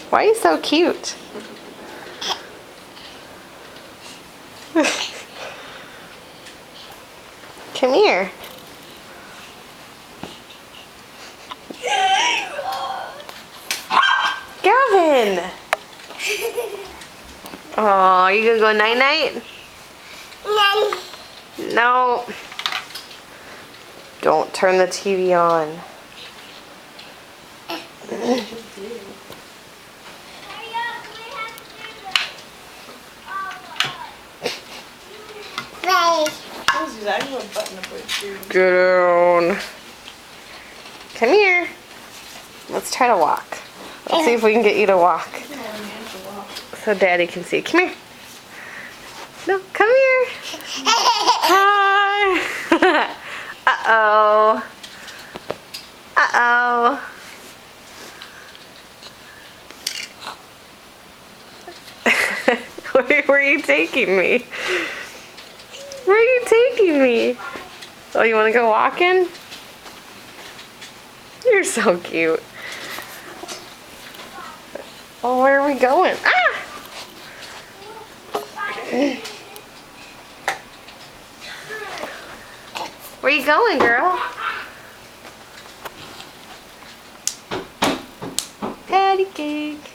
Why are you so cute? Come here. Gavin! Oh, you gonna go night-night? No. Don't turn the TV on. Get down. Come here. Let's try to walk. Let's see if we can get you to walk. So Daddy can see. Come here. No, come here. Hi. Uh-oh. Uh-oh. Where are you taking me? Where are you taking me? Oh, you want to go walking? You're so cute. Oh, where are we going? Ah! Where you going, girl? Patty cake.